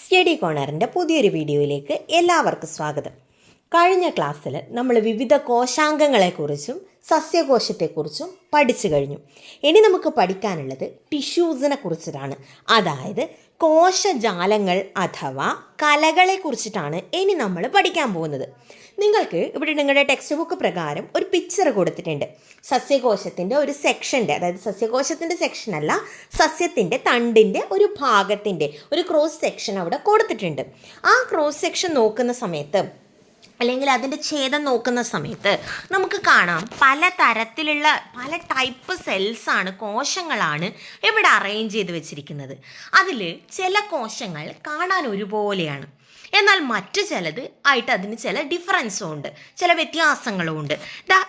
Study കോർണറിൻ്റെ പുതിയൊരു വീഡിയോയിലേക്ക് എല്ലാവർക്കും സ്വാഗതം. കഴിഞ്ഞ ക്ലാസ്സിൽ നമ്മൾ വിവിധ കോശാംഗങ്ങളെക്കുറിച്ചും സസ്യകോശത്തെക്കുറിച്ചും പഠിച്ചു കഴിഞ്ഞു. ഇനി നമുക്ക് പഠിക്കാനുള്ളത് ടിഷ്യൂസിനെ കുറിച്ചിട്ടാണ്, അതായത് കോശജാലങ്ങൾ അഥവാ കലകളെ കുറിച്ചിട്ടാണ് ഇനി നമ്മൾ പഠിക്കാൻ പോകുന്നത്. നിങ്ങൾക്ക് ഇവിടെ നിങ്ങളുടെ ടെക്സ്റ്റ് ബുക്ക് പ്രകാരം ഒരു പിക്ചർ കൊടുത്തിട്ടുണ്ട്. സസ്യകോശത്തിൻ്റെ ഒരു സെക്ഷൻ്റെ, അതായത് സസ്യകോശത്തിൻ്റെ സെക്ഷനല്ല, സസ്യത്തിൻ്റെ തണ്ടിൻ്റെ ഒരു ഭാഗത്തിൻ്റെ ഒരു ക്രോസ് സെക്ഷൻ അവിടെ കൊടുത്തിട്ടുണ്ട്. ആ ക്രോസ് സെക്ഷൻ നോക്കുന്ന സമയത്ത്, അല്ലെങ്കിൽ അതിൻ്റെ ഛേദം നോക്കുന്ന സമയത്ത് നമുക്ക് കാണാം പല തരത്തിലുള്ള പല ടൈപ്പ് സെൽസാണ്, കോശങ്ങളാണ് ഇവിടെ അറേഞ്ച് ചെയ്ത് വെച്ചിരിക്കുന്നത്. അതിൽ ചില കോശങ്ങൾ കാണാൻ ഒരുപോലെയാണ്, എന്നാൽ മറ്റു ചിലത് ആയിട്ട് അതിന് ചില ഡിഫറൻസും ഉണ്ട്, ചില വ്യത്യാസങ്ങളും ഉണ്ട്.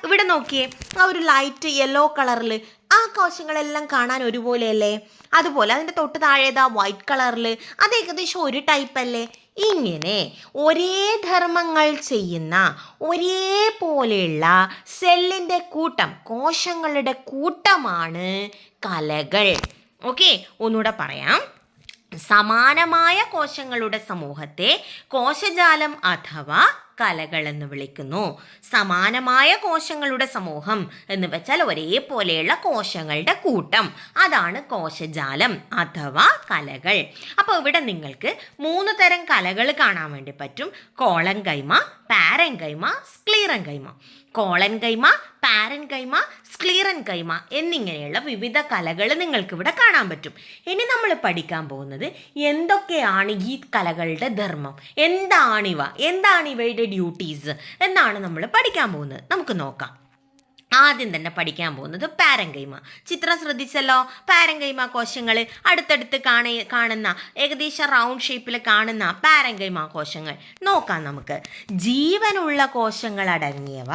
ഇവിടെ നോക്കിയേ, ആ ഒരു ലൈറ്റ് യെല്ലോ കളറിൽ ആ കോശങ്ങളെല്ലാം കാണാൻ ഒരുപോലെയല്ലേ? അതുപോലെ അതിൻ്റെ തൊട്ട് താഴേതാ വൈറ്റ് കളറിൽ, അത് ഏകദേശം ഒരു ടൈപ്പ് അല്ലേ? ഇങ്ങനെ ഒരേ ധർമ്മങ്ങൾ ചെയ്യുന്ന ഒരേപോലെയുള്ള സെല്ലിൻ്റെ കൂട്ടം, കോശങ്ങളുടെ കൂട്ടമാണ് കലകൾ. ഓക്കെ, ഒന്നുകൂടെ പറയാം. സമാനമായ കോശങ്ങളുടെ സമൂഹത്തെ കോശജാലം അഥവാ കലകൾ എന്ന് വിളിക്കുന്നു. സമാനമായ കോശങ്ങളുടെ സമൂഹം എന്ന് വെച്ചാൽ ഒരേപോലെയുള്ള കോശങ്ങളുടെ കൂട്ടം, അതാണ് കോശജാലം അഥവാ കലകൾ. അപ്പോൾ ഇവിടെ നിങ്ങൾക്ക് 3 തരം കലകൾ കാണാൻ വേണ്ടി പറ്റും: കോളൻകൈമ, പാരൻകൈമ, സ്ക്ലീറൻകൈമ. കോളൻകൈമ, പാരൻകൈമ, സ്ക്ലീറൻകൈമ എന്നിങ്ങനെയുള്ള വിവിധ കലകൾ നിങ്ങൾക്ക് ഇവിടെ കാണാൻ പറ്റും. ഇനി നമ്മൾ പഠിക്കാൻ പോകുന്നത് എന്തൊക്കെയാണ് ഈ കലകളുടെ ധർമ്മം, എന്താണ് ഇവയുടെ ഡ്യൂട്ടീസ് എന്നാണ് നമ്മൾ പഠിക്കാൻ പോകുന്നത്. നമുക്ക് നോക്കാം. ആദ്യം തന്നെ പഠിക്കാൻ പോകുന്നത് പാരൻകൈമ. ചിത്രം ശ്രദ്ധിച്ചല്ലോ. പാരൻകൈമ കോശങ്ങൾ അടുത്തടുത്ത് കാണുന്ന ഏകദേശം റൗണ്ട് ഷേപ്പിൽ കാണുന്ന പാരൻകൈമ കോശങ്ങൾ നോക്കാം നമുക്ക്. ജീവനുള്ള കോശങ്ങൾ അടങ്ങിയവ.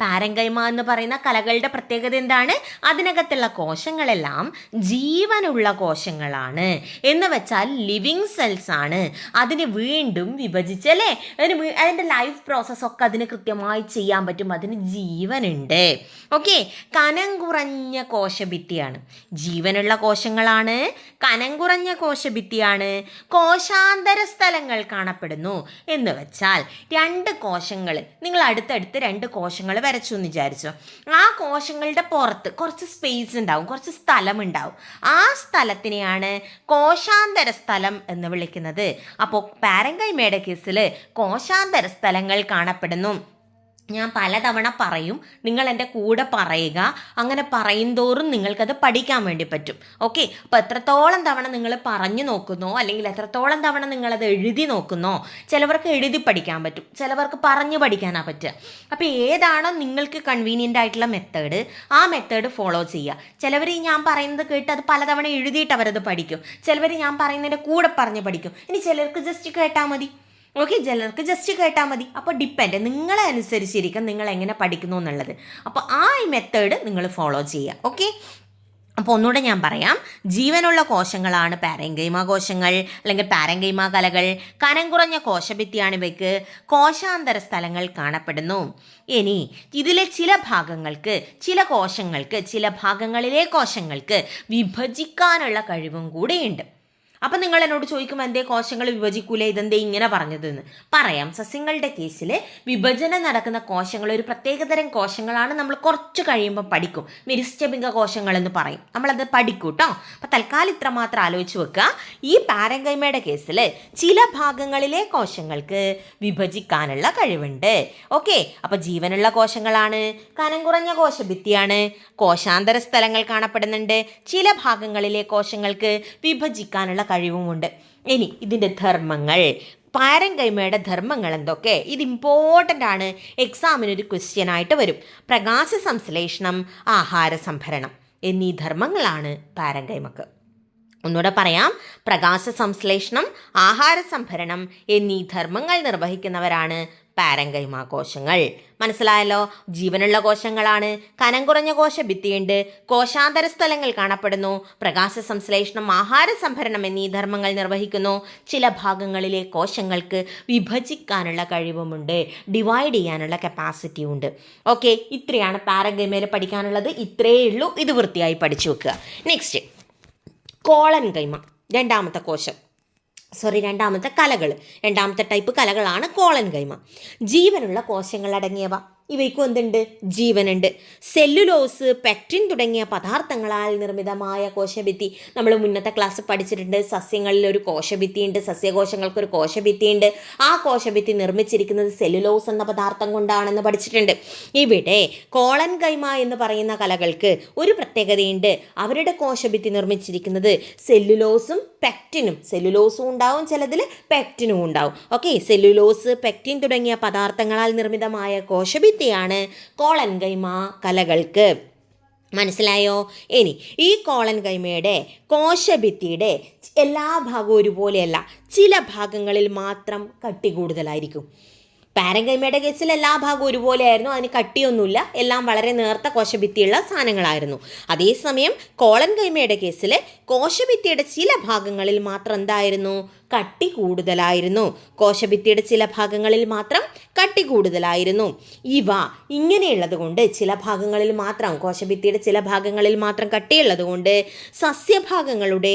പാരൻകൈമ എന്ന് പറയുന്ന കലകളുടെ പ്രത്യേകത എന്താണ്? അതിനകത്തുള്ള കോശങ്ങളെല്ലാം ജീവനുള്ള കോശങ്ങളാണ്, എന്ന് വെച്ചാൽ ലിവിങ് സെൽസ് ആണ്. അതിന് വീണ്ടും വിഭജിച്ചല്ലേ, അതിൻ്റെ ലൈഫ് പ്രോസസ്സൊക്കെ അതിന് കൃത്യമായി ചെയ്യാൻ പറ്റും, അതിന് ജീവനുണ്ട്. ഓക്കെ, കനം കുറഞ്ഞ കോശഭിത്തിയാണ്. ജീവനുള്ള കോശങ്ങളാണ്, കനം കുറഞ്ഞ കോശഭിത്തിയാണ്. കോശാന്തര സ്ഥലങ്ങൾ കാണപ്പെടുന്നു എന്ന് വെച്ചാൽ 2 കോശങ്ങൾ, നിങ്ങൾ അടുത്തടുത്ത് 2 കോശങ്ങൾ വരച്ചു എന്ന് വിചാരിച്ചു. ആ കോശങ്ങളുടെ പുറത്ത് കുറച്ച് സ്പേസ് ഉണ്ടാവും, കുറച്ച് സ്ഥലം ഉണ്ടാവും. ആ സ്ഥലത്തിനെയാണ് കോശാന്തര സ്ഥലം എന്ന് വിളിക്കുന്നത്. അപ്പോൾ പാരൻകൈമയുടെ കേസിൽ കോശാന്തര സ്ഥലങ്ങൾ കാണപ്പെടുന്നു. ഞാൻ പലതവണ പറയും, നിങ്ങൾ എൻ്റെ കൂടെ പറയുക. അങ്ങനെ പറയും തോറും നിങ്ങൾക്കത് പഠിക്കാൻ വേണ്ടി പറ്റും. ഓക്കെ, അപ്പോൾ എത്രത്തോളം തവണ നിങ്ങൾ പറഞ്ഞു നോക്കുന്നോ, അല്ലെങ്കിൽ എത്രത്തോളം തവണ നിങ്ങളത് എഴുതി നോക്കുന്നോ, ചിലവർക്ക് എഴുതി പഠിക്കാൻ പറ്റും, ചിലവർക്ക് പറഞ്ഞു പഠിക്കാനാണ് പറ്റുക. അപ്പോൾ ഏതാണോ നിങ്ങൾക്ക് കൺവീനിയൻ്റ് ആയിട്ടുള്ള മെത്തേഡ്, ആ മെത്തേഡ് ഫോളോ ചെയ്യുക. ചിലവർ ഞാൻ പറയുന്നത് കേട്ട് അത് പലതവണ എഴുതിയിട്ട് അവരത് പഠിക്കും, ചിലവർ ഞാൻ പറയുന്നതിൻ്റെ കൂടെ പറഞ്ഞ് പഠിക്കും. ഇനി ചിലർക്ക് ജസ്റ്റ് കേട്ടാൽ മതി. ഓക്കെ, ചിലർക്ക് ജസ്റ്റ് കേട്ടാൽ മതി. അപ്പോൾ ഡിപ്പെൻഡ്, നിങ്ങളെ അനുസരിച്ചിരിക്കും നിങ്ങൾ എങ്ങനെ പഠിക്കുന്നു എന്നുള്ളത്. അപ്പോൾ ആ മെത്തേഡ് നിങ്ങൾ ഫോളോ ചെയ്യുക. ഓക്കെ, അപ്പോൾ ഒന്നുകൂടെ ഞാൻ പറയാം. ജീവനുള്ള കോശങ്ങളാണ് പാരൻകൈമ കോശങ്ങൾ, അല്ലെങ്കിൽ പാരൻകൈമ കലകൾ. കനം കുറഞ്ഞ കോശഭിത്തിയാണ് ഇവയ്ക്ക്. കോശാന്തര സ്ഥലങ്ങൾ കാണപ്പെടുന്നു. ഇനി ഇതിലെ ചില ഭാഗങ്ങൾക്ക്, ചില കോശങ്ങൾക്ക്, ചില ഭാഗങ്ങളിലെ കോശങ്ങൾക്ക് വിഭജിക്കാനുള്ള കഴിവും കൂടെയുണ്ട്. അപ്പം നിങ്ങൾ എന്നോട് ചോദിക്കും, എന്തേ കോശങ്ങൾ വിഭജിക്കൂലേ, ഇതെന്തേ ഇങ്ങനെ പറഞ്ഞതെന്ന് പറയാം. സസ്യങ്ങളുടെ കേസിൽ വിഭജനം നടക്കുന്ന കോശങ്ങൾ ഒരു പ്രത്യേകതരം കോശങ്ങളാണ്, നമ്മൾ കുറച്ച് കഴിയുമ്പോൾ പഠിക്കും. മെരിസ്റ്റമിക കോശങ്ങൾ എന്ന് പറയും, നമ്മളത് പഠിക്കും കേട്ടോ. അപ്പം തൽക്കാലം ഇത്ര മാത്രം ആലോചിച്ച് വെക്കുക. ഈ പാരൻകൈമയുടെ കേസിൽ ചില ഭാഗങ്ങളിലെ കോശങ്ങൾക്ക് വിഭജിക്കാനുള്ള കഴിവുണ്ട്. ഓക്കെ, അപ്പോൾ ജീവനുള്ള കോശങ്ങളാണ്, കനം കുറഞ്ഞ കോശഭിത്തിയാണ്, കോശാന്തര സ്ഥലങ്ങൾ കാണപ്പെടുന്നുണ്ട്, ചില ഭാഗങ്ങളിലെ കോശങ്ങൾക്ക് വിഭജിക്കാനുള്ള കഴിവുമുണ്ട്. ഇനി ഇതിൻ്റെ ധർമ്മങ്ങൾ, പാരൻകൈമയുടെ ധർമ്മങ്ങൾ എന്തൊക്കെ? ഇത് ഇമ്പോർട്ടൻ്റ് ആണ്, എക്സാമിനൊരു ക്വസ്റ്റ്യൻ ആയിട്ട് വരും. പ്രകാശ സംശ്ലേഷണം, ആഹാര സംഭരണം എന്നീ ധർമ്മങ്ങളാണ് പാരൻകൈമക്ക്. ഒന്നുകൂടെ പറയാം. പ്രകാശ സംശ്ലേഷണം, ആഹാര സംഭരണം എന്നീ ധർമ്മങ്ങൾ നിർവഹിക്കുന്നവരാണ് പാരൻകൈമ കോശങ്ങൾ. മനസ്സിലായല്ലോ? ജീവനുള്ള കോശങ്ങളാണ്, കനം കുറഞ്ഞ കോശഭിത്തിയുണ്ട്, കോശാന്തര സ്ഥലങ്ങൾ കാണപ്പെടുന്നു, പ്രകാശ സംശ്ലേഷണം, ആഹാര സംഭരണം എന്നീ ധർമ്മങ്ങൾ നിർവഹിക്കുന്നു. ചില ഭാഗങ്ങളിലെ കോശങ്ങൾക്ക് വിഭജിക്കാനുള്ള കഴിവുമുണ്ട്, ഡിവൈഡ് ചെയ്യാനുള്ള കപ്പാസിറ്റി ഉണ്ട്. ഓക്കെ, ഇത്രയാണ് പാരൻകൈമയിൽ പഠിക്കാനുള്ളത്. ഇത്രയേ ഉള്ളൂ. ഇത് വൃത്തിയായി പഠിച്ചു വെക്കുക. നെക്സ്റ്റ്, കോളൻകൈമ, രണ്ടാമത്തെ കോശം. രണ്ടാമത്തെ കലകൾ. രണ്ടാമത്തെ ടൈപ്പ് കലകളാണ് കോളൻ കൈമ. ജീവനുള്ള കോശങ്ങളടങ്ങിയവ. ഇവയ്ക്കും എന്തുണ്ട്? ജീവനുണ്ട്. സെല്ലുലോസ്, പെക്റ്റിൻ തുടങ്ങിയ പദാർത്ഥങ്ങളാൽ നിർമ്മിതമായ കോശഭിത്തി. നമ്മൾ മുന്നത്തെ ക്ലാസ് പഠിച്ചിട്ടുണ്ട്. സസ്യങ്ങളിൽ ഒരു കോശഭിത്തിയുണ്ട്, സസ്യകോശങ്ങൾക്കൊരു കോശഭിത്തിയുണ്ട്. ആ കോശഭിത്തി നിർമ്മിച്ചിരിക്കുന്നത് സെല്ലുലോസ് എന്ന പദാർത്ഥം കൊണ്ടാണെന്ന് പഠിച്ചിട്ടുണ്ട്. ഇവിടെ കോളൻ കൈമ എന്ന് പറയുന്ന കലകൾക്ക് ഒരു പ്രത്യേകതയുണ്ട്. അവരുടെ കോശഭിത്തി നിർമ്മിച്ചിരിക്കുന്നത് സെല്ലുലോസും പെക്റ്റിനും. സെല്ലുലോസും ഉണ്ടാവും, ചിലതിൽ പെക്റ്റിനും ഉണ്ടാവും. ഓക്കെ, സെല്ലുലോസ്, പെക്റ്റിൻ തുടങ്ങിയ പദാർത്ഥങ്ങളാൽ നിർമ്മിതമായ കോശഭിത്തിയാണ് കോളൻ കൈമ കലകൾക്ക്. മനസ്സിലായോ? ഇനി ഈ കോളൻ കൈമയുടെ കോശഭിത്തിയുടെ എല്ലാ ഭാഗവും ഒരുപോലെയല്ല. ചില ഭാഗങ്ങളിൽ മാത്രം കട്ടി കൂടുതലായിരിക്കും. പാരങ്കൈമയുടെ കേസിൽ എല്ലാ ഭാഗവും ഒരുപോലെയായിരുന്നു, അതിന് കട്ടിയൊന്നുമില്ല, എല്ലാം വളരെ നേർത്ത കോശഭിത്തിയുള്ള സാധനങ്ങളായിരുന്നു. അതേസമയം കോളൻ കൈമയുടെ കേസിൽ കോശഭിത്തിയുടെ ചില ഭാഗങ്ങളിൽ മാത്രം എന്തായിരുന്നു? കട്ടി കൂടുതലായിരുന്നു. കോശഭിത്തിയുടെ ചില ഭാഗങ്ങളിൽ മാത്രം കട്ടി കൂടുതലായിരുന്നു. ഇവ ഇങ്ങനെയുള്ളത് കൊണ്ട്, ചില ഭാഗങ്ങളിൽ മാത്രം, കോശഭിത്തിയുടെ ചില ഭാഗങ്ങളിൽ മാത്രം കട്ടിയുള്ളത് കൊണ്ട് സസ്യഭാഗങ്ങളുടെ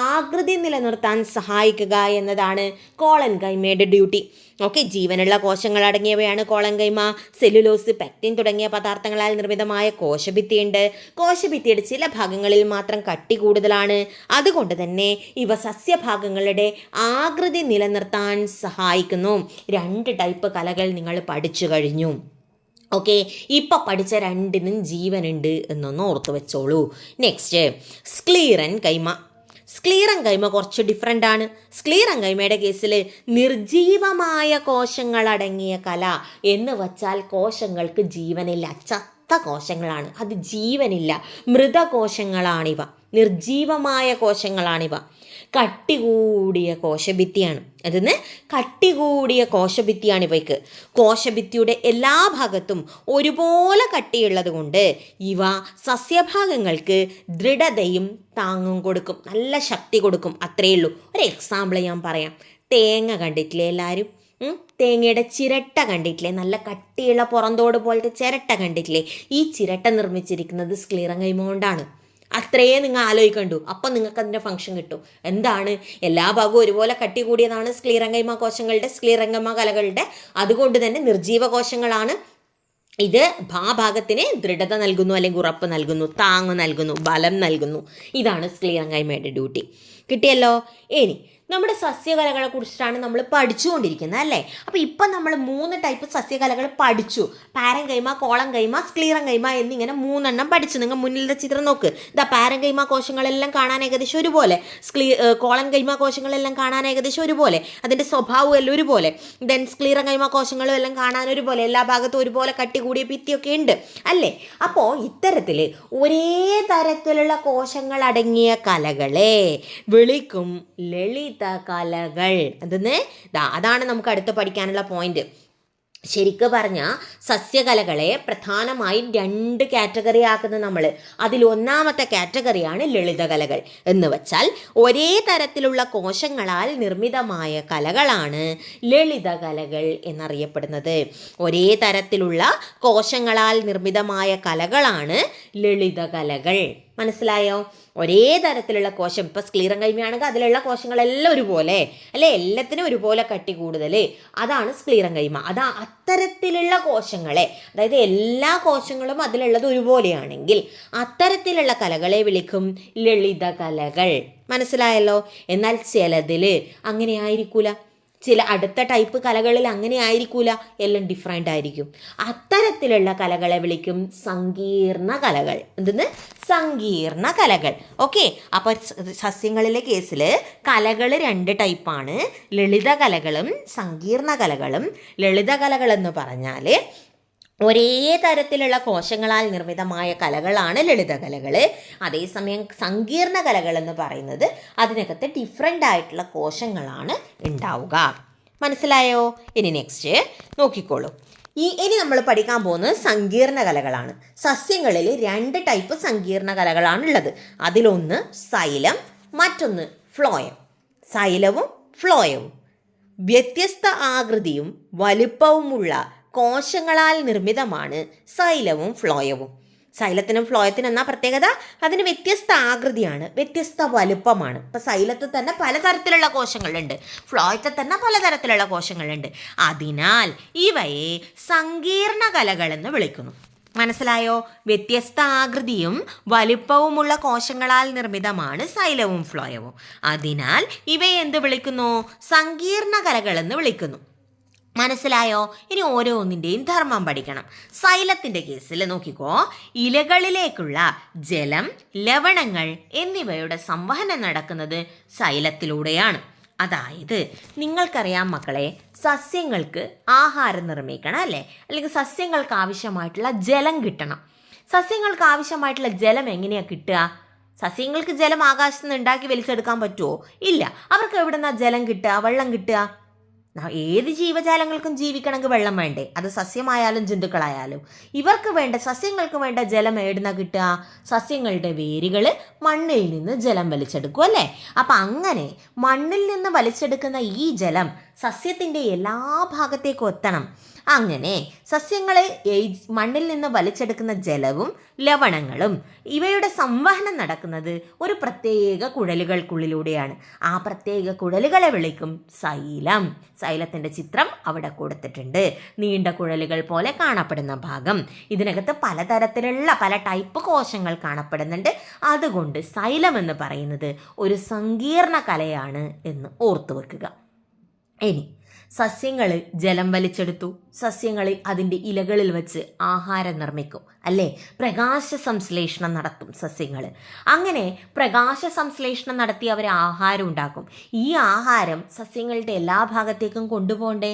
ആകൃതി നിലനിർത്താൻ സഹായിക്കുക എന്നതാണ് കോളൻ കൈമയുടെ ഡ്യൂട്ടി. ഓക്കെ, ജീവനുള്ള കോശങ്ങൾ അടങ്ങിയവയാണ് കോളൻ കൈമ. സെല്ലുലോസ്, പെക്റ്റിൻ തുടങ്ങിയ പദാർത്ഥങ്ങളാൽ നിർമ്മിതമായ കോശഭിത്തിയുണ്ട്. കോശഭിത്തിയുടെ ചില ഭാഗങ്ങളിൽ മാത്രം കട്ടി കൂടുതലാണ്. അതുകൊണ്ട് തന്നെ ഇവ സസ്യഭാഗങ്ങളുടെ ആകൃതി നിലനിർത്താൻ സഹായിക്കുന്നു. 2 ടൈപ്പ് കലകൾ നിങ്ങൾ പഠിച്ചു കഴിഞ്ഞു. ഓക്കെ, ഇപ്പം പഠിച്ച രണ്ടിനും ജീവനുണ്ട് എന്നൊന്ന് ഓർത്ത് വെച്ചോളൂ. നെക്സ്റ്റ്, സ്ക്ലീറൻ കൈമ. സ്ക്ലീറൻ കൈമ കുറച്ച് ഡിഫറെൻ്റ് ആണ്. സ്ക്ലീറൻ കൈമയുടെ കേസിൽ നിർജീവമായ കോശങ്ങളടങ്ങിയ കല എന്ന് വച്ചാൽ കോശങ്ങൾക്ക് ജീവനില്ല, ചത്ത കോശങ്ങളാണ്, അത് ജീവനില്ല, മൃതകോശങ്ങളാണിവ, നിർജീവമായ കോശങ്ങളാണിവ. കട്ടി കൂടിയ കോശഭിത്തിയാണ്. അതിന് കട്ടി കൂടിയ കോശഭിത്തിയാണ് ഇവയ്ക്ക്. കോശഭിത്തിയുടെ എല്ലാ ഭാഗത്തും ഒരുപോലെ കട്ടിയുള്ളത് കൊണ്ട് ഇവ സസ്യഭാഗങ്ങൾക്ക് ദൃഢതയും താങ്ങും കൊടുക്കും, നല്ല ശക്തി കൊടുക്കും. അത്രയേ ഉള്ളൂ. ഒരു എക്സാമ്പിൾ ഞാൻ പറയാം. തേങ്ങ കണ്ടിട്ടില്ലേ എല്ലാവരും? തേങ്ങയുടെ ചിരട്ട കണ്ടിട്ടില്ലേ? നല്ല കട്ടിയുള്ള പുറന്തോട് പോലത്തെ ചിരട്ട കണ്ടിട്ടില്ലേ? ഈ ചിരട്ട നിർമ്മിച്ചിരിക്കുന്നത് സ്ക്ലീറൻ കൈമ കൊണ്ടാണ്. അത്രയേ നിങ്ങൾ ആലോചിക്കണ്ടു. അപ്പം നിങ്ങൾക്ക് അതിൻ്റെ ഫംഗ്ഷൻ കിട്ടും. എന്താണ്? എല്ലാ ഭാഗവും ഒരുപോലെ കട്ടി കൂടിയതാണ് സ്ക്ലീറൻ കൈമ കോശങ്ങളുടെ, സ്ക്ലീറൻ കൈമ കലകളുടെ. അതുകൊണ്ട് തന്നെ നിർജീവ കോശങ്ങളാണ്. ഇത് ഭാഗത്തിന് ദൃഢത നൽകുന്നു, അല്ലെങ്കിൽ ഉറപ്പ് നൽകുന്നു, താങ്ങ് നൽകുന്നു, ബലം നൽകുന്നു. ഇതാണ് സ്ക്ലീറൻ കൈമയുടെ ഡ്യൂട്ടി. കിട്ടിയല്ലോ? ഇനി നമ്മുടെ സസ്യകലകളെ കുറിച്ചിട്ടാണ് നമ്മൾ പഠിച്ചുകൊണ്ടിരിക്കുന്നത്, അല്ലേ? അപ്പോൾ ഇപ്പം നമ്മൾ 3 ടൈപ്പ് സസ്യകലകൾ പഠിച്ചു. പാരങ്കൈമ, കോളൻ കൈമ, സ്ക്ലീറൻ കൈമ എന്നിങ്ങനെ 3 എണ്ണം പഠിച്ചു. നിങ്ങൾ മുന്നിലത്തെ ചിത്രം നോക്ക്. ഇതാ പാരങ്കൈമ കോശങ്ങളെല്ലാം കാണാൻ ഏകദേശം ഒരുപോലെ, കോളൻ കൈമ കോശങ്ങളെല്ലാം കാണാൻ ഏകദേശം ഒരുപോലെ, അതിൻ്റെ സ്വഭാവം എല്ലാം ഒരുപോലെ. ദെൻ സ്ക്ലീറൻ കൈമ കോശങ്ങളും എല്ലാം കാണാൻ ഒരുപോലെ, എല്ലാ ഭാഗത്തും ഒരുപോലെ കട്ടി കൂടിയ ഭിത്തിയൊക്കെ ഉണ്ട്, അല്ലേ? അപ്പോൾ ഇത്തരത്തിൽ ഒരേ തരത്തിലുള്ള കോശങ്ങൾ അടങ്ങിയ കലകളെ വിളിക്കും ലളിത കലകൾ. എന്തെന്ന്? അതാണ് നമുക്ക് അടുത്ത് പഠിക്കാനുള്ള പോയിന്റ്. ശരിക്കും പറഞ്ഞാൽ സസ്യകലകളെ പ്രധാനമായും 2 കാറ്റഗറി ആക്കുന്നത് നമ്മൾ. അതിൽ ഒന്നാമത്തെ കാറ്റഗറിയാണ് ലളിതകലകൾ. എന്ന് വെച്ചാൽ ഒരേ തരത്തിലുള്ള കോശങ്ങളാൽ നിർമ്മിതമായ കലകളാണ് ലളിതകലകൾ എന്നറിയപ്പെടുന്നത്. ഒരേ തരത്തിലുള്ള കോശങ്ങളാൽ നിർമ്മിതമായ കലകളാണ് ലളിതകലകൾ. മനസ്സിലായോ? ഒരേ തരത്തിലുള്ള കോശം, ഇപ്പോൾ സ്ക്ലീറൻ കൈമയാണെങ്കിൽ അതിലുള്ള കോശങ്ങളെല്ലാം ഒരുപോലെ, അല്ലേ? എല്ലാത്തിനും ഒരുപോലെ കട്ടി കൂടുതൽ, അതാണ് സ്ക്ലീറൻ കൈമ. അത്തരത്തിലുള്ള കോശങ്ങളെ, അതായത് എല്ലാ കോശങ്ങളും അതിലുള്ളത് ഒരുപോലെയാണെങ്കിൽ അത്തരത്തിലുള്ള കലകളെ വിളിക്കും ലളിത കലകൾ. മനസ്സിലായല്ലോ? എന്നാൽ ചിലതിൽ അങ്ങനെ ആയിരിക്കൂല. ചില അടുത്ത ടൈപ്പ് കലകളിൽ അങ്ങനെ ആയിരിക്കൂല, എല്ലാം ഡിഫറെൻ്റ് ആയിരിക്കും. അത്തരത്തിലുള്ള കലകളെ വിളിക്കും സങ്കീർണ കലകൾ. എന്തെന്ന്? സങ്കീർണ കലകൾ. ഓക്കെ, അപ്പോൾ സസ്യങ്ങളിലെ കേസിൽ കലകൾ 2 ടൈപ്പാണ്, ലളിത കലകളും സങ്കീർണ കലകളും. ലളിത കലകൾ എന്ന് പറഞ്ഞാൽ ഒരേ തരത്തിലുള്ള കോശങ്ങളാൽ നിർമ്മിതമായ കലകളാണ് ലളിതകലകൾ. അതേസമയം സങ്കീർണ കലകൾ എന്ന് പറയുന്നത് അതിനകത്ത് ഡിഫറെൻ്റ് ആയിട്ടുള്ള കോശങ്ങളാണ് ഉണ്ടാവുക. മനസ്സിലായോ? ഇനി നെക്സ്റ്റ് നോക്കിക്കോളൂ. ഇനി നമ്മൾ പഠിക്കാൻ പോകുന്നത് സങ്കീർണ കലകളാണ്. സസ്യങ്ങളിൽ 2 ടൈപ്പ് സങ്കീർണ കലകളാണുള്ളത്. അതിലൊന്ന് സൈലം, മറ്റൊന്ന് ഫ്ലോയം. സൈലവും ഫ്ലോയവും വ്യത്യസ്ത ആകൃതിയും വലുപ്പവുമുള്ള കോശങ്ങളാൽ നിർമ്മിതമാണ് സൈലവും ഫ്ലോയവും. സൈലത്തിനും ഫ്ലോയത്തിനും എന്നാ പ്രത്യേകത? അതിന് വ്യത്യസ്ത ആകൃതിയാണ്, വ്യത്യസ്ത വലുപ്പമാണ്. ഇപ്പം സൈലത്തിൽ തന്നെ പലതരത്തിലുള്ള കോശങ്ങളുണ്ട്, ഫ്ലോയത്തിൽ തന്നെ പലതരത്തിലുള്ള കോശങ്ങളുണ്ട്. അതിനാൽ ഇവയെ സങ്കീർണ കലകളെന്ന് വിളിക്കുന്നു. മനസ്സിലായോ? വ്യത്യസ്ത ആകൃതിയും വലുപ്പവുമുള്ള കോശങ്ങളാൽ നിർമ്മിതമാണ് സൈലവും ഫ്ലോയവും. അതിനാൽ ഇവയെ എന്ത് വിളിക്കുന്നു? സങ്കീർണ കലകളെന്ന് വിളിക്കുന്നു. മനസ്സിലായോ? ഇനി ഓരോന്നിൻ്റെയും ധർമ്മം പഠിക്കണം. സൈലത്തിൻ്റെ കേസിൽ നോക്കിക്കോ, ഇലകളിലേക്കുള്ള ജലം, ലവണങ്ങൾ എന്നിവയുടെ സംവഹനം നടക്കുന്നത് സൈലത്തിലൂടെയാണ്. അതായത് നിങ്ങൾക്കറിയാം മക്കളെ, സസ്യങ്ങൾക്ക് ആഹാരം നിർമ്മിക്കണം അല്ലേ, അല്ലെങ്കിൽ സസ്യങ്ങൾക്ക് ആവശ്യമായിട്ടുള്ള ജലം കിട്ടണം. സസ്യങ്ങൾക്ക് ആവശ്യമായിട്ടുള്ള ജലം എങ്ങനെയാണ് കിട്ടുക? സസ്യങ്ങൾക്ക് ജലം ആകാശത്ത് നിന്ന് ഉണ്ടാക്കി വലിച്ചെടുക്കാൻ പറ്റുമോ? ഇല്ല. അവർക്ക് എവിടെ നിന്നാണ് ജലം കിട്ടുക, വെള്ളം കിട്ടുക? ഏത് ജീവജാലങ്ങൾക്കും ജീവിക്കണമെങ്കിൽ വെള്ളം വേണ്ടേ? അത് സസ്യമായാലും ജന്തുക്കളായാലും. സസ്യങ്ങൾക്ക് വേണ്ട ജലം എവിടുന്ന കിട്ടുക? സസ്യങ്ങളുടെ വേരുകൾ മണ്ണിൽ നിന്ന് ജലം വലിച്ചെടുക്കും അല്ലേ? അപ്പം അങ്ങനെ മണ്ണിൽ നിന്ന് വലിച്ചെടുക്കുന്ന ഈ ജലം സസ്യത്തിൻ്റെ എല്ലാ ഭാഗത്തേക്കും എത്തണം. അങ്ങനെ സസ്യങ്ങളെ മണ്ണിൽ നിന്ന് വലിച്ചെടുക്കുന്ന ജലവും ലവണങ്ങളും ഇവയുടെ സംവഹനം നടക്കുന്നത് ഒരു പ്രത്യേക കുഴലുകൾക്കുള്ളിലൂടെയാണ്. ആ പ്രത്യേക കുഴലുകളെ വിളിക്കും സൈലം. സൈലത്തിൻ്റെ ചിത്രം അവിടെ കൊടുത്തിട്ടുണ്ട്. നീണ്ട കുഴലുകൾ പോലെ കാണപ്പെടുന്ന ഭാഗം. ഇതിനകത്ത് പലതരത്തിലുള്ള പല ടൈപ്പ് കോശങ്ങൾ കാണപ്പെടുന്നുണ്ട്. അതുകൊണ്ട് സൈലം എന്ന് പറയുന്നത് ഒരു സങ്കീർണ കലയാണ് എന്ന് ഓർത്തു വെക്കുക. ഇനി സസ്യങ്ങൾ ജലം വലിച്ചെടുത്തു. സസ്യങ്ങൾ അതിൻ്റെ ഇലകളിൽ വെച്ച് ആഹാരം നിർമ്മിക്കും അല്ലേ? പ്രകാശ സംശ്ലേഷണം നടത്തും സസ്യങ്ങൾ. അങ്ങനെ പ്രകാശ സംശ്ലേഷണം നടത്തി അവർ ആഹാരം ഉണ്ടാക്കും. ഈ ആഹാരം സസ്യങ്ങളുടെ എല്ലാ ഭാഗത്തേക്കും കൊണ്ടുപോകണ്ടേ?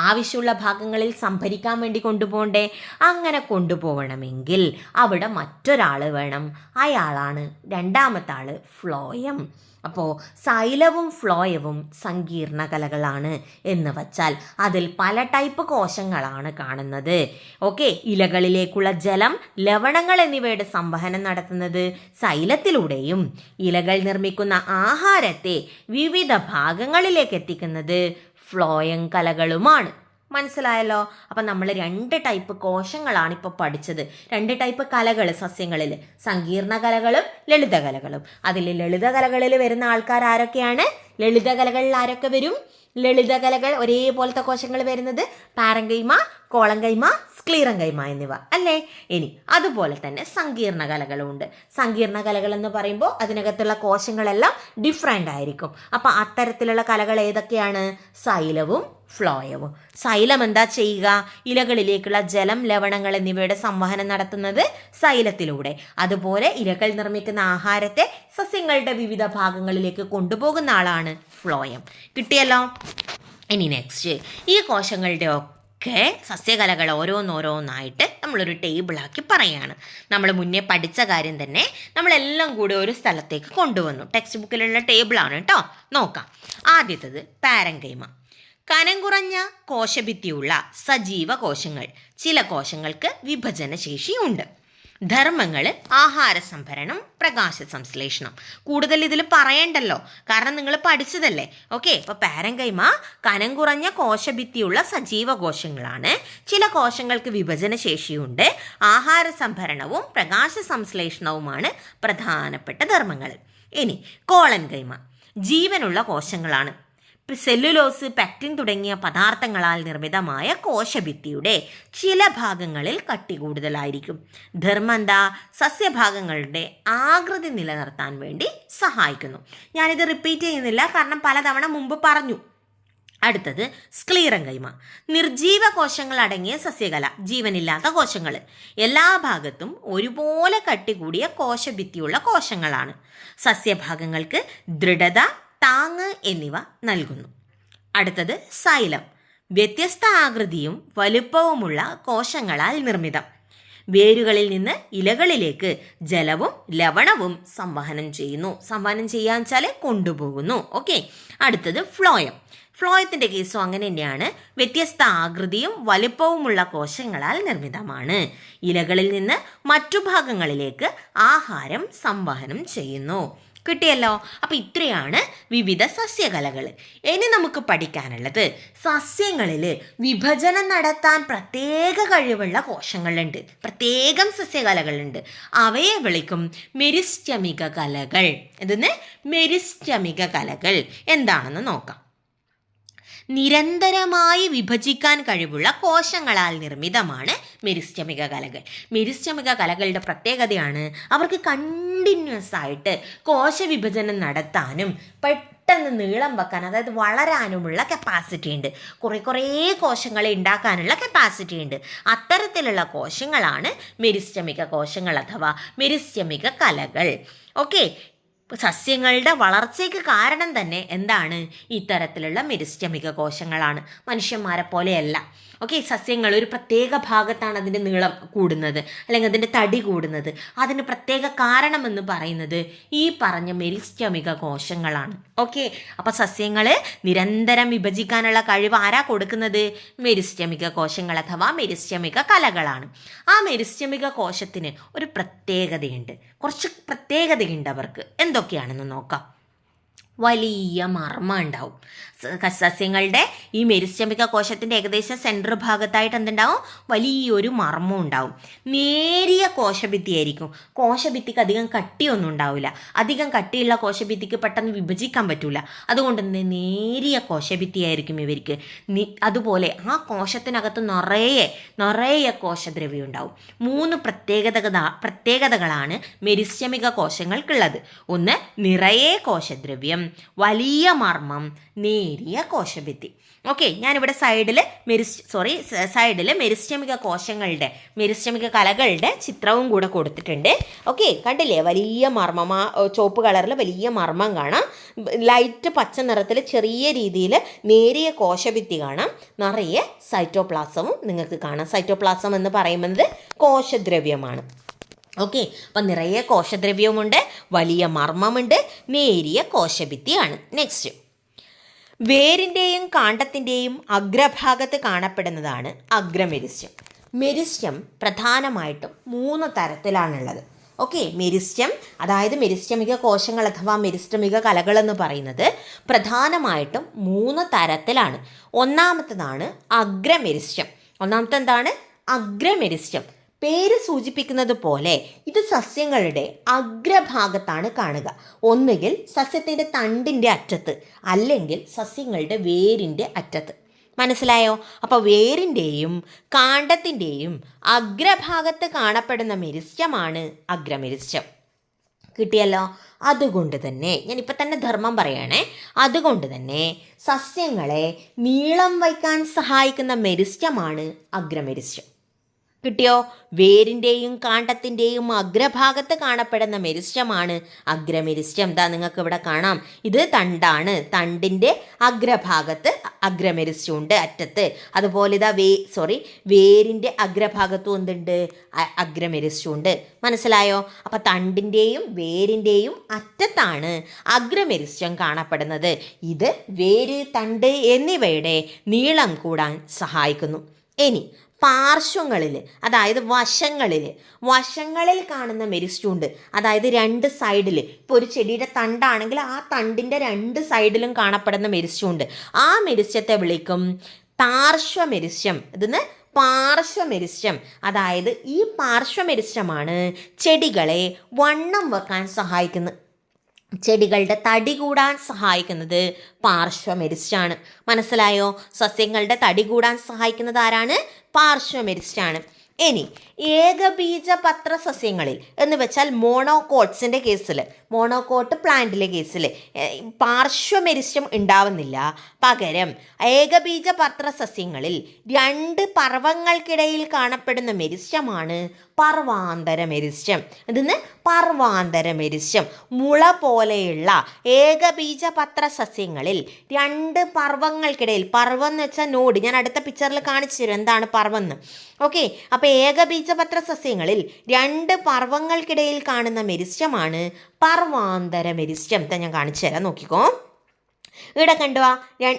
ആവശ്യമുള്ള ഭാഗങ്ങളിൽ സംഭരിക്കാൻ വേണ്ടി കൊണ്ടുപോകണ്ടേ? അങ്ങനെ കൊണ്ടുപോകണമെങ്കിൽ അവിടെ മറ്റൊരാൾ വേണം. അയാളാണ് രണ്ടാമത്തെ ആൾ, ഫ്ലോയം. അപ്പോൾ സൈലവും ഫ്ലോയവും സങ്കീർണ കലകളാണ് എന്ന് വച്ചാൽ അതിൽ പല ടൈപ്പ് കോശങ്ങളാണ് കാണുന്നത്. ഓക്കെ, ഇലകളിലേക്കുള്ള ജലം, ലവണങ്ങൾ എന്നിവയുടെ സംവഹനം നടത്തുന്നത് സൈലത്തിലൂടെയും ഇലകൾ നിർമ്മിക്കുന്ന ആഹാരത്തെ വിവിധ ഭാഗങ്ങളിലേക്ക് എത്തിക്കുന്നത് ഫ്ലോയം കലകളുമാണ്. മനസ്സിലായല്ലോ? അപ്പം നമ്മൾ 2 ടൈപ്പ് കോശങ്ങളാണ് ഇപ്പോൾ പഠിച്ചത്. 2 ടൈപ്പ് കലകൾ സസ്യങ്ങളിൽ, സങ്കീർണ കലകളും ലളിത കലകളും. അതിൽ ലളിത കലകളിൽ വരുന്ന ആൾക്കാർ ആരൊക്കെയാണ്? ലളിത കലകളിൽ ആരൊക്കെ വരും? ലളിത കലകൾ ഒരേപോലത്തെ കോശങ്ങൾ വരുന്നത് പാരങ്കൈമ, കോളങ്കൈമ, സ്ക്ലീറങ്കൈമ എന്നിവ അല്ലേ? ഇനി അതുപോലെ തന്നെ സങ്കീർണ കലകളുണ്ട്. സങ്കീർണ കലകൾ എന്ന് പറയുമ്പോൾ അതിനകത്തുള്ള കോശങ്ങളെല്ലാം ഡിഫറെൻ്റ് ആയിരിക്കും. അപ്പം അത്തരത്തിലുള്ള കലകൾ ഏതൊക്കെയാണ്? സൈലവും ഫ്ലോയവും. സൈലം എന്താ ചെയ്യുക? ഇലകളിലേക്കുള്ള ജലം, ലവണങ്ങൾ എന്നിവയുടെ സംവഹനം നടത്തുന്നത് സൈലത്തിലൂടെ. അതുപോലെ ഇലകൾ നിർമ്മിക്കുന്ന ആഹാരത്തെ സസ്യങ്ങളുടെ വിവിധ ഭാഗങ്ങളിലേക്ക് കൊണ്ടുപോകുന്ന ആളാണ് ഫ്ലോയം. കിട്ടിയല്ലോ? ഇനി നെക്സ്റ്റ്, ഈ കോശങ്ങളുടെ ഒക്കെ സസ്യകലകൾ ഓരോന്നോരോന്നായിട്ട് നമ്മളൊരു ടേബിളാക്കി പറയുകയാണ്. നമ്മൾ മുന്നേ പഠിച്ച കാര്യം തന്നെ നമ്മളെല്ലാം കൂടി ഒരു സ്ഥലത്തേക്ക് കൊണ്ടുവന്നു. ടെക്സ്റ്റ് ബുക്കിലുള്ള ടേബിളാണ് കേട്ടോ. നോക്കാം. ആദ്യത്തേത് പാരങ്കൈമ. കനം കുറഞ്ഞ കോശഭിത്തിയുള്ള സജീവ കോശങ്ങൾ. ചില കോശങ്ങൾക്ക് വിഭജന ശേഷിയുണ്ട്. ധർമ്മങ്ങൾ ആഹാര സംഭരണം, പ്രകാശ സംശ്ലേഷണം. കൂടുതൽ ഇതിൽ പറയണ്ടല്ലോ, കാരണം നിങ്ങൾ പഠിച്ചതല്ലേ. ഓക്കെ, അപ്പോൾ പാരങ്കൈമ കനം കുറഞ്ഞ കോശഭിത്തിയുള്ള സജീവ കോശങ്ങളാണ്. ചില കോശങ്ങൾക്ക് വിഭജന ശേഷിയുണ്ട്. ആഹാര സംഭരണവും പ്രകാശ സംശ്ലേഷണവുമാണ് പ്രധാനപ്പെട്ട ധർമ്മങ്ങൾ. ഇനി കോളൻകൈമ ജീവനുള്ള കോശങ്ങളാണ്. സെല്ലുലോസ്, പെക്റ്റിൻ തുടങ്ങിയ പദാർത്ഥങ്ങളാൽ നിർമ്മിതമായ കോശഭിത്തിയുടെ ചില ഭാഗങ്ങളിൽ കട്ടി കൂടുതലായിരിക്കും. ധർമ്മന്ത സസ്യഭാഗങ്ങളുടെ ആകൃതി നിലനിർത്താൻ വേണ്ടി സഹായിക്കുന്നു. ഞാനിത് റിപ്പീറ്റ് ചെയ്യുന്നില്ല, കാരണം പലതവണ മുമ്പ് പറഞ്ഞു. അടുത്തത് സ്ക്ലീറങ്കൈമ. നിർജീവ കോശങ്ങൾ അടങ്ങിയ സസ്യകല. ജീവനില്ലാത്ത കോശങ്ങൾ. എല്ലാ ഭാഗത്തും ഒരുപോലെ കട്ടി കൂടിയ കോശഭിത്തിയുള്ള കോശങ്ങളാണ്. സസ്യഭാഗങ്ങൾക്ക് ദൃഢത, താങ്ങ് എന്നിവ നൽകുന്നു. അടുത്തത് സൈലം. വ്യത്യസ്ത ആകൃതിയും വലുപ്പവുമുള്ള കോശങ്ങളാൽ നിർമ്മിതം. വേരുകളിൽ നിന്ന് ഇലകളിലേക്ക് ജലവും ലവണവും സംവഹനം ചെയ്യുന്നു. സംവഹനം ചെയ്യാന്ന് വെച്ചാൽ കൊണ്ടുപോകുന്നു. ഓക്കെ. അടുത്തത് ഫ്ലോയം. ഫ്ലോയത്തിൻ്റെ കേസും അങ്ങനെ തന്നെയാണ്. വ്യത്യസ്ത ആകൃതിയും വലുപ്പവുമുള്ള കോശങ്ങളാൽ നിർമ്മിതമാണ്. ഇലകളിൽ നിന്ന് മറ്റു ഭാഗങ്ങളിലേക്ക് ആഹാരം സംവഹനം ചെയ്യുന്നു. കിട്ടിയല്ലോ. അപ്പം ഇത്രയാണ് വിവിധ സസ്യകലകൾ. ഇനി നമുക്ക് പഠിക്കാനുള്ളത് സസ്യങ്ങളിൽ വിഭജനം നടത്താൻ പ്രത്യേക കഴിവുള്ള കോശങ്ങളുണ്ട്, പ്രത്യേകം സസ്യകലകളുണ്ട്. അവയെ വിളിക്കും മെരിസ്റ്റമിക കലകൾ. ഇതിന് മെരിസ്റ്റമിക കലകൾ എന്താണെന്ന് നോക്കാം. നിരന്തരമായി വിഭജിക്കാൻ കഴിവുള്ള കോശങ്ങളാൽ നിർമ്മിതമാണ് മെരിസ്റ്റമിക കലകൾ. മെരിസ്റ്റമിക കലകളുടെ പ്രത്യേകതയാണ് അവർക്ക് കണ്ടിന്യൂസ് ആയിട്ട് കോശവിഭജനം നടത്താനും പെട്ടെന്ന് നീളം വെക്കാൻ, അതായത് വളരാനുമുള്ള കപ്പാസിറ്റി ഉണ്ട്. കുറേ കോശങ്ങളെ ഉണ്ടാക്കാനുള്ള കപ്പാസിറ്റി ഉണ്ട്. അത്തരത്തിലുള്ള കോശങ്ങളാണ് മെരിസ്റ്റമിക കോശങ്ങൾ അഥവാ മെരിസ്റ്റമിക കലകൾ. ഓക്കെ, സസ്യങ്ങളുടെ വളർച്ചയ്ക്ക് കാരണം തന്നെ എന്താണ്? ഇത്തരത്തിലുള്ള മെരിസ്റ്റമിക കോശങ്ങളാണ്. മനുഷ്യന്മാരെ പോലെയല്ല. ഓക്കെ, സസ്യങ്ങൾ ഒരു പ്രത്യേക ഭാഗത്താണ് അതിൻ്റെ നീളം കൂടുന്നത് അല്ലെങ്കിൽ അതിൻ്റെ തടി കൂടുന്നത്. അതിന് പ്രത്യേക കാരണമെന്ന് പറയുന്നത് ഈ പറഞ്ഞ മെരിസ്റ്റമിക കോശങ്ങളാണ്. ഓക്കെ, അപ്പോൾ സസ്യങ്ങൾ നിരന്തരം വിഭജിക്കാനുള്ള കഴിവ് ആരാ കൊടുക്കുന്നത്? മെരിസ്റ്റമിക കോശങ്ങൾ അഥവാ മെരിസ്റ്റമിക കലകളാണ്. ആ മെരിസ്റ്റമിക കോശത്തിന് ഒരു പ്രത്യേകതയുണ്ട്, കുറച്ച് പ്രത്യേകതയുണ്ട് അവർക്ക്. എന്തൊക്കെയാണെന്ന് നോക്കാം. വലിയ മർമ്മം ഉണ്ടാവും. സസ്യങ്ങളുടെ ഈ മെരിസ്റ്റമിക കോശത്തിൻ്റെ ഏകദേശം സെൻറ്റർ ഭാഗത്തായിട്ട് എന്തുണ്ടാവും? വലിയൊരു മർമ്മം ഉണ്ടാവും. നേരിയ കോശഭിത്തിയായിരിക്കും. കോശഭിത്തിക്ക് അധികം കട്ടിയൊന്നും ഉണ്ടാവില്ല. അധികം കട്ടിയുള്ള കോശഭിത്തിക്ക് പെട്ടെന്ന് വിഭജിക്കാൻ പറ്റില്ല. അതുകൊണ്ട് തന്നെ നേരിയ കോശഭിത്തിയായിരിക്കും ഇവർക്ക്. അതുപോലെ ആ കോശത്തിനകത്ത് നിറയെ കോശദ്രവ്യം ഉണ്ടാവും. 3 പ്രത്യേകതകളാണ് മെരിസ്റ്റമിക കോശങ്ങൾക്കുള്ളത്. ഒന്ന്, നിറയെ കോശദ്രവ്യം, വലിയ മർമ്മം, നേരിയ കോശഭിത്തി. ഓക്കെ, ഞാനിവിടെ സൈഡിൽ മെരിസ്റ്റമിക കോശങ്ങളുടെ, മെരിസ്റ്റമിക കലകളുടെ ചിത്രവും കൂടെ കൊടുത്തിട്ടുണ്ട്. ഓക്കെ, കണ്ടില്ലേ? വലിയ മർമ്മം, ചുവപ്പ് കളറിൽ വലിയ മർമ്മം കാണാം. ലൈറ്റ് പച്ച നിറത്തിൽ ചെറിയ രീതിയിൽ നേരിയ കോശഭിത്തി കാണാം. നിറയെ സൈറ്റോപ്ലാസവും നിങ്ങൾക്ക് കാണാം. സൈറ്റോപ്ലാസം എന്ന് പറയുന്നത് കോശദ്രവ്യമാണ്. ഓക്കെ, അപ്പം നിറയെ കോശദ്രവ്യവുമുണ്ട്, വലിയ മർമ്മമുണ്ട്, നേരിയ കോശഭിത്തിയാണ്. നെക്സ്റ്റ്, വേരിൻ്റെയും കാണ്ഡത്തിൻ്റെയും അഗ്രഭാഗത്ത് കാണപ്പെടുന്നതാണ് അഗ്രമെരിസ്റ്റം. മെരിസ്റ്റം പ്രധാനമായിട്ടും 3 തരത്തിലാണുള്ളത്. ഓക്കെ, മെരിസ്റ്റം അതായത് മെരിസ്റ്റമിക കോശങ്ങൾ അഥവാ മെരിസ്റ്റമിക കലകൾ എന്ന് പറയുന്നത് പ്രധാനമായിട്ടും 3 തരത്തിലാണ്. ഒന്നാമത്തേതാണ് അഗ്രമെരിസ്റ്റം. എന്താണ് അഗ്രമെരിസ്റ്റം? പേര് സൂചിപ്പിക്കുന്നത് പോലെ ഇത് സസ്യങ്ങളുടെ അഗ്രഭാഗത്താണ് കാണുക. ഒന്നുകിൽ സസ്യത്തിൻ്റെ തണ്ടിൻ്റെ അറ്റത്ത്, അല്ലെങ്കിൽ സസ്യങ്ങളുടെ വേരിൻ്റെ അറ്റത്ത്. മനസ്സിലായോ? അപ്പോൾ വേരിൻ്റെയും കാണ്ഡത്തിൻ്റെയും അഗ്രഭാഗത്ത് കാണപ്പെടുന്ന മെരിസ്റ്റമാണ് അഗ്രമെരിസ്റ്റം. കിട്ടിയല്ലോ? അതുകൊണ്ട് തന്നെ ഞാനിപ്പോൾ തന്നെ ധർമ്മം പറയണേ. അതുകൊണ്ട് തന്നെ സസ്യങ്ങളെ നീളം വയ്ക്കാൻ സഹായിക്കുന്ന മെരിസ്റ്റമാണ് അഗ്രമെരിസ്റ്റം. കിട്ടിയോ? വേരിൻ്റെയും കാണ്ഡത്തിൻ്റെയും അഗ്രഭാഗത്ത് കാണപ്പെടുന്ന മെരിസ്റ്റമാണ് അഗ്രമെരിസ്റ്റം. എന്താ നിങ്ങൾക്ക് ഇവിടെ കാണാം, ഇത് തണ്ടാണ്. തണ്ടിൻ്റെ അഗ്രഭാഗത്ത് അഗ്രമെരിസ്റ്റം ഉണ്ട് അറ്റത്ത്. അതുപോലെ ഇതാ വേരിൻ്റെ അഗ്രഭാഗത്തും എന്തുണ്ട്? അഗ്രമെരിസ്റ്റം ഉണ്ട്. മനസ്സിലായോ? അപ്പം തണ്ടിൻ്റെയും വേരിൻ്റെയും അറ്റത്താണ് അഗ്രമെരിസ്റ്റം കാണപ്പെടുന്നത്. ഇത് വേര്, തണ്ട് എന്നിവയുടെ നീളം കൂടാൻ സഹായിക്കുന്നു. ഇനി പാർശ്വങ്ങളിൽ, അതായത് വശങ്ങളിൽ കാണുന്ന മെരിസ്റ്റം ഉണ്ട്. അതായത് 2 സൈഡിൽ, ഇപ്പോൾ ഒരു ചെടിയുടെ തണ്ടാണെങ്കിൽ ആ തണ്ടിൻ്റെ 2 സൈഡിലും കാണപ്പെടുന്ന മെരിസ്റ്റം ഉണ്ട്. ആ മെരിസ്റ്റത്തെ വിളിക്കും പാർശ്വമെരിസ്റ്റം. ഇതിന് പാർശ്വമെരിസ്റ്റം. അതായത് ഈ പാർശ്വമെരിസ്റ്റമാണ് ചെടികളെ വണ്ണം വെക്കാൻ സഹായിക്കുന്നത്. ചെടികളുടെ തടി കൂടാൻ സഹായിക്കുന്നത് പാർശ്വമെരിസ്റ്റാണ്. മനസ്സിലായോ? സസ്യങ്ങളുടെ തടി കൂടാൻ സഹായിക്കുന്നത് ആരാണ്? പാർശ്വമെരിസ്റ്റാണ്. ഇനി ഏകബീജപത്ര സസ്യങ്ങളിൽ എന്ന് വെച്ചാൽ മോണോകോട്ട്സിൻ്റെ കേസിൽ, മോണോകോട്ട് പ്ലാന്റിലെ കേസിൽ പാർശ്വമെരിസ്റ്റം ഉണ്ടാവുന്നില്ല. പകരം ഏകബീജപത്ര സസ്യങ്ങളിൽ 2 പർവ്വങ്ങൾക്കിടയിൽ കാണപ്പെടുന്ന മെരിസ്റ്റമാണ് പർവാന്തര മെരിസ്റ്റം. ഇതിന് പർവാന്തര മെരിസ്റ്റം. മുള പോലെയുള്ള ഏകബീജപത്ര സസ്യങ്ങളിൽ 2 പർവ്വങ്ങൾക്കിടയിൽ, പർവ്വം എന്ന് വെച്ചാൽ നോഡ്, ഞാൻ അടുത്ത പിക്ചറിൽ കാണിച്ചു തരും എന്താണ് പർവ്വം എന്ന്. ഓക്കെ, അപ്പോൾ ഏകബീജപത്ര സസ്യങ്ങളിൽ 2 പർവ്വങ്ങൾക്കിടയിൽ കാണുന്ന മെരിസ്റ്റമാണ് പർവാന്തര മെരിസ്റ്റം. ഞാൻ കാണിച്ചു തരാം, നോക്കിക്കോ. ഇവിടെ കണ്ടുവാ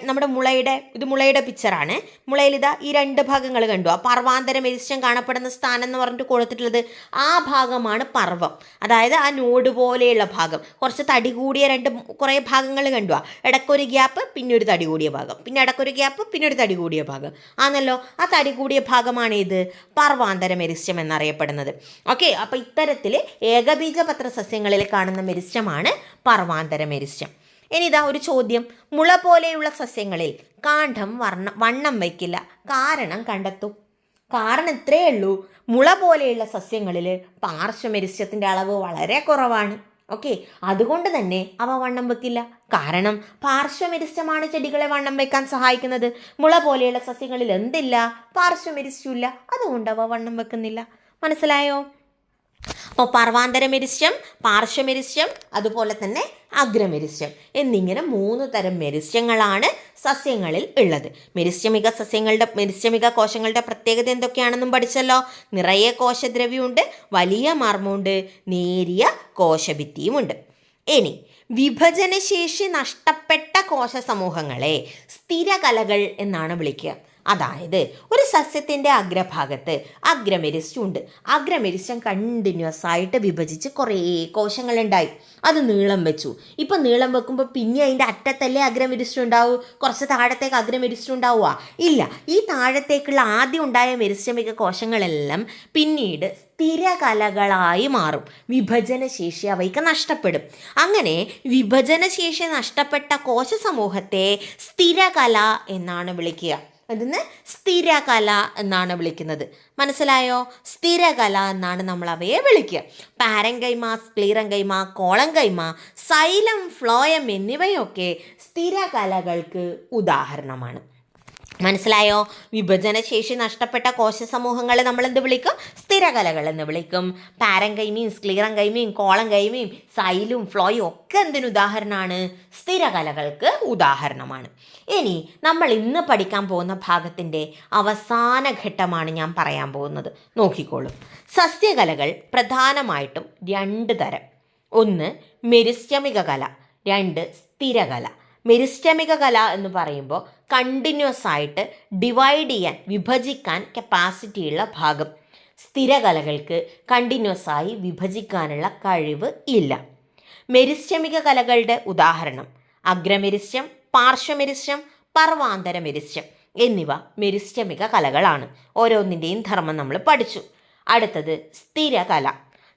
നമ്മുടെ മുളയുടെ പിക്ചറാണ്. മുളയിൽ ഇതാ ഈ 2 ഭാഗങ്ങൾ കണ്ടുവാ. പർവാന്തര മെരിസ്റ്റം കാണപ്പെടുന്ന സ്ഥാനം എന്ന് പറഞ്ഞിട്ട് കൊടുത്തിട്ടുള്ളത് ആ ഭാഗമാണ് പർവ്വം. അതായത് ആ നോഡ് പോലെയുള്ള ഭാഗം. കുറച്ച് തടി കൂടിയ കുറേ ഭാഗങ്ങൾ കണ്ടുവാ. ഇടയ്ക്കൊരു ഗ്യാപ്പ്, പിന്നെ ഒരു തടി കൂടിയ ഭാഗം, പിന്നെ ഇടയ്ക്കൊരു ഗ്യാപ്പ്, പിന്നെ ഒരു തടി കൂടിയ ഭാഗം ആണല്ലോ. ആ തടി കൂടിയ ഭാഗമാണ് ഇത് പർവാന്തര മെരിസ്റ്റം എന്നറിയപ്പെടുന്നത്. ഓക്കെ, അപ്പോൾ ഇത്തരത്തിൽ ഏകബീജപത്ര സസ്യങ്ങളിൽ കാണുന്ന മെരിസ്റ്റമാണ് പർവാന്തര മെരിസ്റ്റം. ഇനി ഇതാ ഒരു ചോദ്യം. മുള പോലെയുള്ള സസ്യങ്ങളിൽ കാണ്ഡം വണ്ണം വയ്ക്കില്ല, കാരണം കണ്ടെത്തൂ. കാരണം ഇത്രയേ ഉള്ളൂ, മുള പോലെയുള്ള സസ്യങ്ങളിൽ പാർശ്വമെരിസ്റ്റത്തിൻ്റെ അളവ് വളരെ കുറവാണ്. ഓക്കെ, അതുകൊണ്ട് തന്നെ അവ വണ്ണം വെക്കില്ല. കാരണം പാർശ്വമെരിസ്റ്റമാണ് ചെടികളെ വണ്ണം വെക്കാൻ സഹായിക്കുന്നത്. മുള പോലെയുള്ള സസ്യങ്ങളിൽ എന്തില്ല? പാർശ്വമെരിസ്റ്റമില്ല. അതുകൊണ്ട് അവ വണ്ണം വെക്കുന്നില്ല. മനസ്സിലായോ? അപ്പോൾ പർവാന്തര മെരിസ്റ്റം, പാർശ്വമെരിസ്റ്റം, അതുപോലെ തന്നെ അഗ്രമെരിസ്റ്റം എന്നിങ്ങനെ 3 തരം മെരിസ്റ്റങ്ങളാണ് സസ്യങ്ങളിൽ ഉള്ളത്. മെരിസ്റ്റമിക കോശങ്ങളുടെ പ്രത്യേകത എന്തൊക്കെയാണെന്നും പഠിച്ചല്ലോ. നിറയെ കോശദ്രവ്യമുണ്ട്, വലിയ മർമ്മമുണ്ട്, നേരിയ കോശഭിത്തിയുമുണ്ട്. ഇനി വിഭജനശേഷി നഷ്ടപ്പെട്ട കോശ സമൂഹങ്ങളെ സ്ഥിരകലകൾ എന്നാണ് വിളിക്കുക. അതായത് ഒരു സസ്യത്തിൻ്റെ അഗ്രഭാഗത്ത് അഗ്രമെരിസ്റ്റം ഉണ്ട്. അഗ്രമെരിസ്റ്റം കണ്ടിന്യൂസ് ആയിട്ട് വിഭജിച്ച് കുറേ കോശങ്ങളുണ്ടായി. അത് നീളം വെച്ചു. ഇപ്പം നീളം വെക്കുമ്പോൾ പിന്നെ അതിൻ്റെ അറ്റത്തല്ലേ അഗ്രമെരിസ്റ്റം ഉണ്ടാവൂ? കുറച്ച് താഴത്തേക്ക് അഗ്രമെരിസ്റ്റം ഉണ്ടാവുക ഇല്ല. ഈ താഴത്തേക്കുള്ള ആദ്യം ഉണ്ടായ മെരിസ്റ്റമിക കോശങ്ങളെല്ലാം പിന്നീട് സ്ഥിരകലകളായി മാറും. വിഭജനശേഷി അവയ്ക്ക് നഷ്ടപ്പെടും. അങ്ങനെ വിഭജനശേഷി നഷ്ടപ്പെട്ട കോശ സമൂഹത്തെ സ്ഥിരകല എന്നാണ് വിളിക്കുക. അതിന് സ്ഥിരകല എന്നാണ് വിളിക്കുന്നത്. മനസ്സിലായോ? സ്ഥിരകല എന്നാണ് നമ്മൾ അവയെ വിളിക്കുക. പാരങ്കൈമ, സ്ക്ലീറങ്കൈമ, കോളങ്കൈമ, സൈലം, ഫ്ലോയം എന്നിവയൊക്കെ സ്ഥിരകലകൾക്ക് ഉദാഹരണമാണ്. മനസ്സിലായോ? വിഭജനശേഷി നഷ്ടപ്പെട്ട കോശ സമൂഹങ്ങളെ നമ്മൾ എന്ത് വിളിക്കും? സ്ഥിരകലകൾ എന്ന് വിളിക്കും. പാരങ്കൈമയും സ്ക്ലീറങ്കൈമയും കോളങ്കൈമയും സൈലും ഫ്ലോയും ഒക്കെ എന്തിന് ഉദാഹരണമാണ്? സ്ഥിരകലകൾക്ക് ഉദാഹരണമാണ്. ഇനി നമ്മൾ ഇന്ന് പഠിക്കാൻ പോകുന്ന ഭാഗത്തിൻ്റെ അവസാന ഘട്ടമാണ് ഞാൻ പറയാൻ പോകുന്നത്. നോക്കിക്കോളൂ. സസ്യകലകൾ പ്രധാനമായിട്ടും 2 തരം. 1 മെരിസ്റ്റമിക കല, 2 സ്ഥിരകല. മെരിസ്റ്റമിക കല എന്ന് പറയുമ്പോൾ കണ്ടിന്യൂസ് ആയിട്ട് ഡിവൈഡ് ചെയ്യാൻ, വിഭജിക്കാൻ കപ്പാസിറ്റിയുള്ള ഭാഗം. സ്ഥിരകലകൾക്ക് കണ്ടിന്യൂസ് ആയി വിഭജിക്കാനുള്ള കഴിവ് ഇല്ല. മെരിസ്റ്റമിക കലകളുടെ ഉദാഹരണം അഗ്രമെരിസ്റ്റം, പാർശ്വമെരിസ്റ്റം, പർവാന്തര മെരിസ്റ്റം എന്നിവ മെരിസ്റ്റമിക കലകളാണ്. ഓരോന്നിൻ്റെയും ധർമ്മം നമ്മൾ പഠിച്ചു. അടുത്തത് സ്ഥിരകല.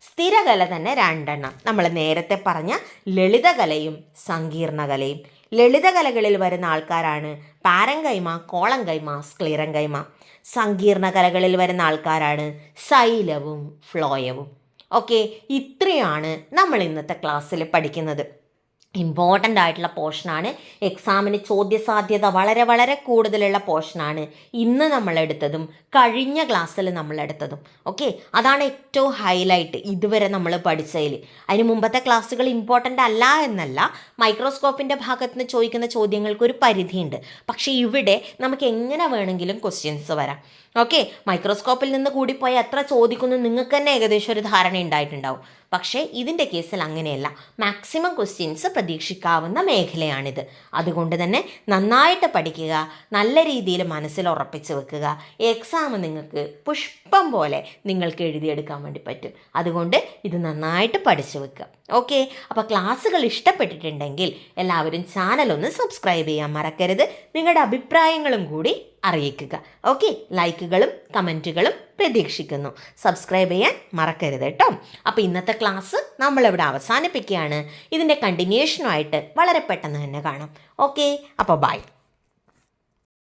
സ്ഥിരകല തന്നെ 2 എണ്ണം. നമ്മൾ നേരത്തെ പറഞ്ഞ ലളിതകലയും സങ്കീർണകലയും. ലളിതകലകളിൽ വരുന്ന ആൾക്കാരാണ് പാരങ്കൈമ, കോളങ്കൈമ, സ്ക്ലീറങ്കൈമ. സങ്കീർണകലകളിൽ വരുന്ന ആൾക്കാരാണ് സൈലവും ഫ്ലോയവും. ഓക്കെ, ഇത്രയാണ് നമ്മൾ ഇന്നത്തെ ക്ലാസ്സിൽ പഠിക്കുന്നത്. ഇമ്പോർട്ടൻ്റ് ആയിട്ടുള്ള പോർഷനാണ്. എക്സാമിന് ചോദ്യസാധ്യത വളരെ വളരെ കൂടുതലുള്ള പോർഷനാണ് ഇന്ന് നമ്മളെടുത്തതും കഴിഞ്ഞ ക്ലാസ്സിൽ നമ്മളെടുത്തതും. ഓക്കെ, അതാണ് ഏറ്റവും ഹൈലൈറ്റ് ഇതുവരെ നമ്മൾ പഠിച്ചതിൽ. അതിന് മുമ്പത്തെ ക്ലാസ്സുകൾ ഇമ്പോർട്ടൻ്റ് അല്ല എന്നല്ല, മൈക്രോസ്കോപ്പിൻ്റെ ഭാഗത്ത് നിന്ന് ചോദിക്കുന്ന ചോദ്യങ്ങൾക്കൊരു പരിധിയുണ്ട്. പക്ഷേ ഇവിടെ നമുക്ക് എങ്ങനെ വേണമെങ്കിലും ക്വസ്റ്റ്യൻസ് വരാം. ഓക്കെ, മൈക്രോസ്കോപ്പിൽ നിന്ന് കൂടിപ്പോയാൽ എത്ര ചോദിക്കുന്നു നിങ്ങൾക്ക് തന്നെ ഏകദേശം ഒരു ധാരണ ഉണ്ടായിട്ടുണ്ടാവും. പക്ഷേ ഇതിൻ്റെ കേസിൽ അങ്ങനെയല്ല. മാക്സിമം ക്വസ്റ്റ്യൻസ് പ്രതീക്ഷിക്കാവുന്ന മേഖലയാണിത്. അതുകൊണ്ട് തന്നെ നന്നായിട്ട് പഠിക്കുക, നല്ല രീതിയിൽ മനസ്സിൽ ഉറപ്പിച്ച് വെക്കുക. എക്സാം നിങ്ങൾക്ക് പുഷ്പം പോലെ നിങ്ങൾക്ക് എഴുതിയെടുക്കാൻ വേണ്ടി പറ്റും. അതുകൊണ്ട് ഇത് നന്നായിട്ട് പഠിച്ചു വെക്കുക. ഓക്കെ, അപ്പോൾ ക്ലാസ്സുകൾ ഇഷ്ടപ്പെട്ടിട്ടുണ്ടെങ്കിൽ എല്ലാവരും ചാനലൊന്ന് സബ്സ്ക്രൈബ് ചെയ്യാൻ മറക്കരുത്. നിങ്ങളുടെ അഭിപ്രായങ്ങളും കൂടി അറിയിക്കുക. ഓക്കെ, ലൈക്കുകളും കമൻറ്റുകളും പ്രതീക്ഷിക്കുന്നു. സബ്സ്ക്രൈബ് ചെയ്യാൻ മറക്കരുത് കേട്ടോ. അപ്പോൾ ഇന്നത്തെ ക്ലാസ് നമ്മളിവിടെ അവസാനിപ്പിക്കുകയാണ്. ഇതിൻ്റെ കണ്ടിന്യൂഷനുമായിട്ട് വളരെ പെട്ടെന്ന് തന്നെ കാണാം. ഓക്കെ, അപ്പോൾ ബൈ.